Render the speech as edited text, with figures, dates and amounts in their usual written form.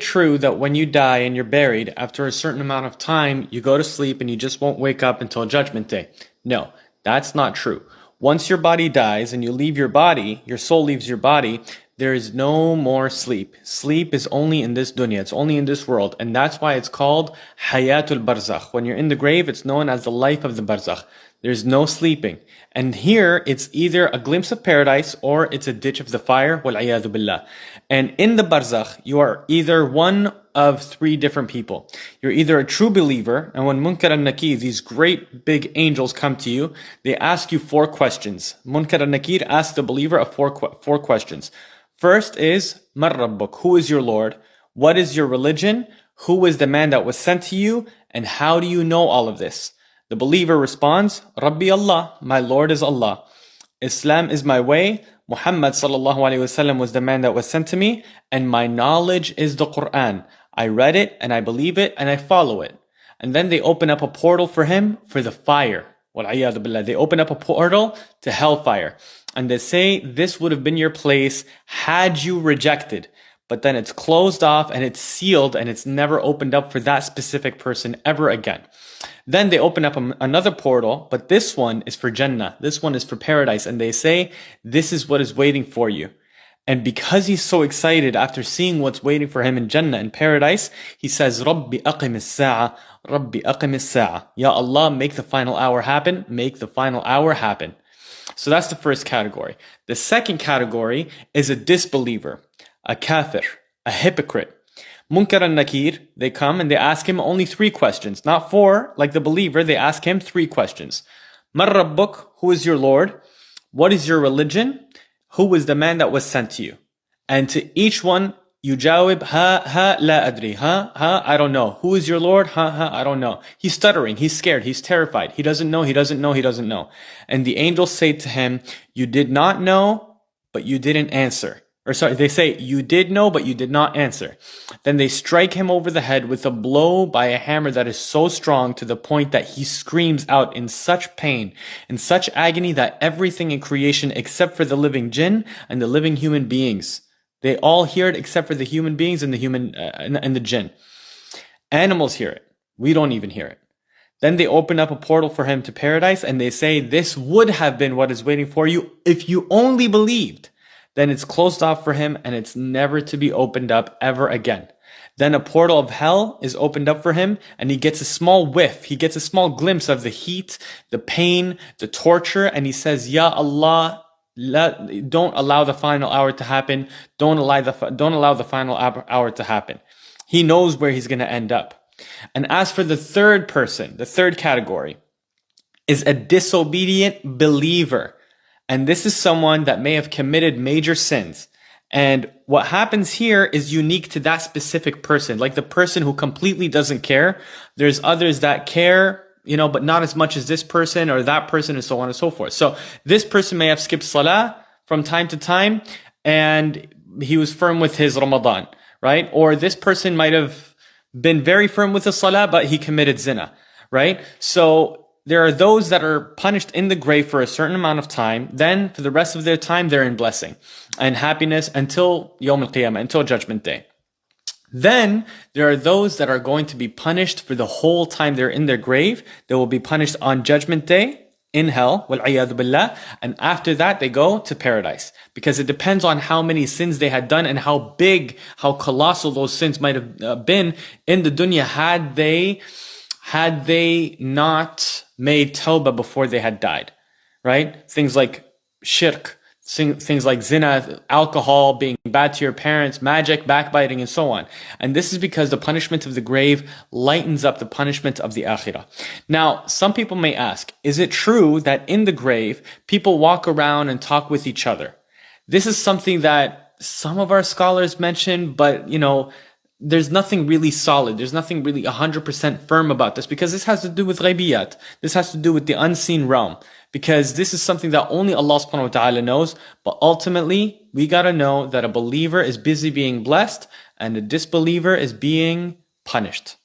true that when you die and you're buried, after a certain amount of time, you go to sleep and you just won't wake up until Judgment Day? No, that's not true. Once your body dies and you leave your body, your soul leaves your body, there is no more sleep. Sleep is only in this dunya. It's only in this world. And that's why it's called Hayatul Barzakh. When you're in the grave, it's known as the life of the Barzakh. There's no sleeping. And here, it's either a glimpse of paradise or it's a ditch of the fire. Wal-'iyadhu billah. And in the Barzakh, you are either one of three different people. You're either a true believer, and when Munkar and Nakir, these great big angels come to you, they ask you 4 questions. Munkar and Nakir ask the believer four questions. First is, Man Rabbuk? Who is your Lord? What is your religion? Who is the man that was sent to you? And how do you know all of this? The believer responds, Rabbi Allah, my Lord is Allah. Islam is my way. Muhammad sallallahu alaihi wasallam was the man that was sent to me, and my knowledge is the Quran. I read it and I believe it and I follow it. And then they open up a portal for him for the fire. Wal-'iyadhu billah. They open up a portal to hellfire. And they say this would have been your place had you rejected. But then it's closed off and it's sealed and it's never opened up for that specific person ever again. Then they open up another portal, but this one is for Jannah. This one is for paradise. And they say, this is what is waiting for you. And because he's so excited after seeing what's waiting for him in Jannah and paradise, he says, Rabbi aqim as-sa'a, Rabbi aqim as-sa'a. Ya Allah, make the final hour happen. Make the final hour happen. So that's the first category. The second category is a disbeliever, a kafir, a hypocrite. Munkar and Nakir, they come and they ask him only 3 questions, not 4, like the believer. They ask him 3 questions. Man Rabbuk? Who is your Lord? What is your religion? Who is the man that was sent to you? And to each one, you jawib, la adri, I don't know. Who is your Lord? I don't know. He's stuttering, he's scared, he's terrified. He doesn't know. And the angels say to him, you did not know, but you didn't answer. Or sorry, they say, you did know, but you did not answer. Then they strike him over the head with a blow by a hammer that is so strong to the point that he screams out in such pain, in such agony that everything in creation except for the living jinn and the living human beings, they all hear it except for the human beings and the jinn. Animals hear it. We don't even hear it. Then they open up a portal for him to paradise and they say, this would have been what is waiting for you if you only believed. Then it's closed off for him and it's never to be opened up ever again. Then a portal of hell is opened up for him and he gets a small whiff. He gets a small glimpse of the heat, the pain, the torture. And he says, Ya Allah, don't allow the final hour to happen. Don't allow the final hour to happen. He knows where he's going to end up. And as for the third person, the third category is a disobedient believer. And this is someone that may have committed major sins. And what happens here is unique to that specific person, like the person who completely doesn't care. There's others that care, but not as much as this person or that person and so on and so forth. So this person may have skipped salah from time to time and he was firm with his Ramadan, right? Or this person might have been very firm with the salah, but he committed zina, right? So there are those that are punished in the grave for a certain amount of time. Then for the rest of their time, they're in blessing and happiness until Yawm al-Qiyamah, until Judgment Day. Then there are those that are going to be punished for the whole time they're in their grave. They will be punished on Judgment Day in hell, wal-'iyadhu billah. And after that, they go to paradise because it depends on how many sins they had done and how big, how colossal those sins might have been in the dunya had they not made tawbah before they had died, right? Things like shirk, things like zina, alcohol, being bad to your parents, magic, backbiting, and so on. And this is because the punishment of the grave lightens up the punishment of the akhirah. Now, some people may ask, is it true that in the grave, people walk around and talk with each other? This is something that some of our scholars mention, but, there's nothing really solid. There's nothing really 100% firm about this because this has to do with ghaibiyat. This has to do with the unseen realm because this is something that only Allah subhanahu wa ta'ala knows. But ultimately, we got to know that a believer is busy being blessed and a disbeliever is being punished.